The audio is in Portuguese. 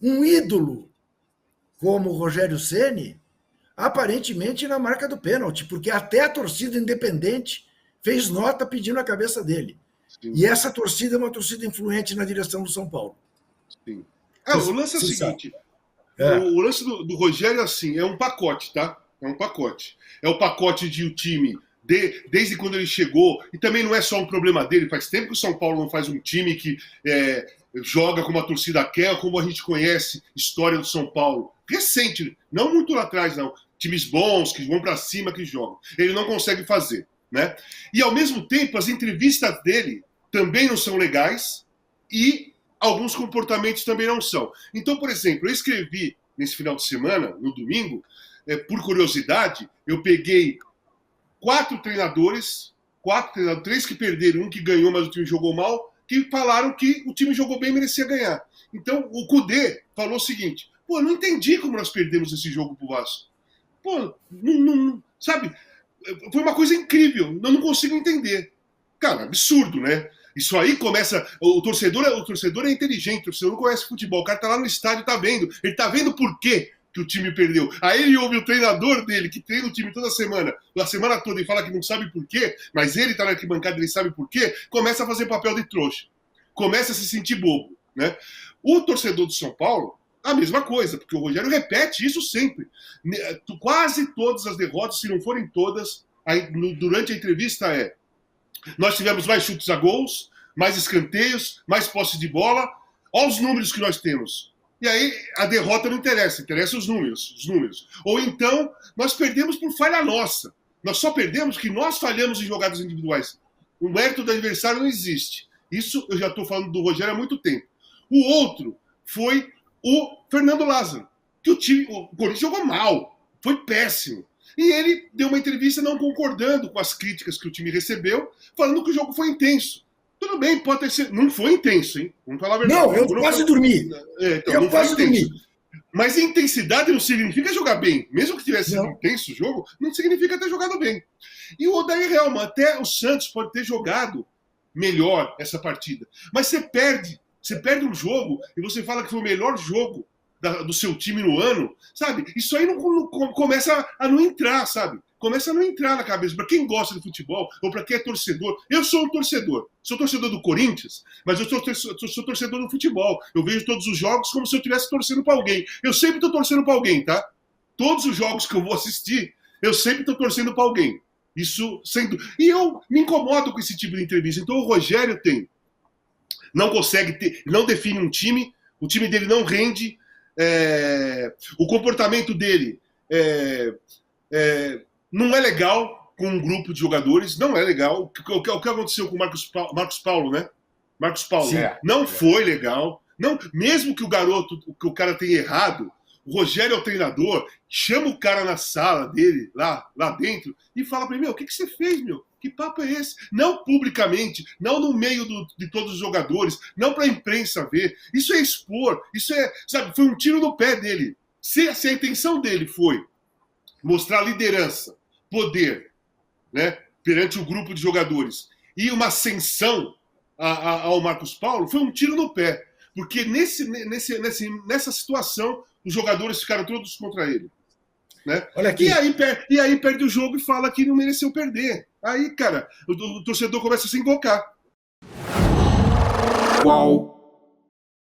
um ídolo como o Rogério Ceni, aparentemente na marca do pênalti, porque até a torcida independente fez nota pedindo a cabeça dele. Sim. E essa torcida é uma torcida influente na direção do São Paulo. Sim. O lance é o seguinte: É. o lance do Rogério, assim, é um pacote, tá? É um pacote. É o pacote de o time, desde quando ele chegou, e também não é só um problema dele, faz tempo que o São Paulo não faz um time que joga como a torcida quer, como a gente conhece história do São Paulo. Recente, não muito lá atrás, não. Times bons, que vão para cima, que jogam. Ele não consegue fazer, né? E, ao mesmo tempo, as entrevistas dele também não são legais e alguns comportamentos também não são. Então, por exemplo, eu escrevi nesse final de semana, no domingo, por curiosidade, eu peguei quatro treinadores, 3 que perderam, um que ganhou, mas o time jogou mal, que falaram que o time jogou bem e merecia ganhar. Então, o Kudê falou o seguinte: pô, eu não entendi como nós perdemos esse jogo pro Vasco. Pô, sabe? Foi uma coisa incrível, eu não consigo entender. Cara, absurdo, né? Isso aí começa. O torcedor é inteligente, o torcedor não conhece futebol. O cara tá lá no estádio, tá vendo. Ele tá vendo por quê que o time perdeu. Aí ele ouve o treinador dele, que treina o time toda semana, a semana toda, e fala que não sabe por quê, mas ele tá na arquibancada e ele sabe por quê, começa a fazer papel de trouxa. Começa a se sentir bobo, né? O torcedor do São Paulo, a mesma coisa, porque o Rogério repete isso sempre. Quase todas as derrotas, se não forem todas, durante a entrevista nós tivemos mais chutes a gols, mais escanteios, mais posse de bola. Olha os números que nós temos. E aí a derrota não interessa, interessa os números. Ou então nós perdemos por falha nossa. Nós só perdemos porque nós falhamos em jogadas individuais. O mérito do adversário não existe. Isso eu já estou falando do Rogério há muito tempo. O outro foi o Fernando Lázaro, que o Corinthians jogou mal, foi péssimo. E ele deu uma entrevista não concordando com as críticas que o time recebeu, falando que o jogo foi intenso. Tudo bem, pode ter sido. Não foi intenso, hein? Vamos falar a verdade. Não, eu quase dormi. Então, eu quase dormi. Mas intensidade não significa jogar bem. Mesmo que tivesse sido intenso o jogo, não significa ter jogado bem. E o Odair Helman, até o Santos pode ter jogado melhor essa partida. Mas você perde um jogo e você fala que foi o melhor jogo do seu time no ano, sabe? Isso aí não começa a não entrar, sabe? Começa a não entrar na cabeça. Para quem gosta de futebol, ou para quem é torcedor. Eu sou um torcedor. Sou torcedor do Corinthians, mas eu sou torcedor do futebol. Eu vejo todos os jogos como se eu estivesse torcendo para alguém. Eu sempre estou torcendo para alguém, tá? Todos os jogos que eu vou assistir, eu sempre estou torcendo para alguém. Isso sendo. E eu me incomodo com esse tipo de entrevista. Então o Rogério não consegue ter, não define um time, o time dele não rende. O comportamento dele não é legal com um grupo de jogadores, não é legal. O que aconteceu com o Marcos Paulo, né? Marcos Paulo não foi legal. Não, mesmo que o cara tenha errado, o Rogério é o treinador, chama o cara na sala dele, lá dentro, e fala para ele: meu, o que você fez, meu? Que papo é esse? Não publicamente, não no meio de todos os jogadores, não para a imprensa ver. Isso é expor, isso sabe, foi um tiro no pé dele. Se a intenção dele foi mostrar liderança, poder, né, perante o grupo de jogadores, e uma ascensão ao Marcos Paulo, foi um tiro no pé. Porque nessa situação, os jogadores ficaram todos contra ele. Né? Olha aqui. E aí perde o jogo e fala que não mereceu perder. Aí, cara, o torcedor começa a se invocar. Qual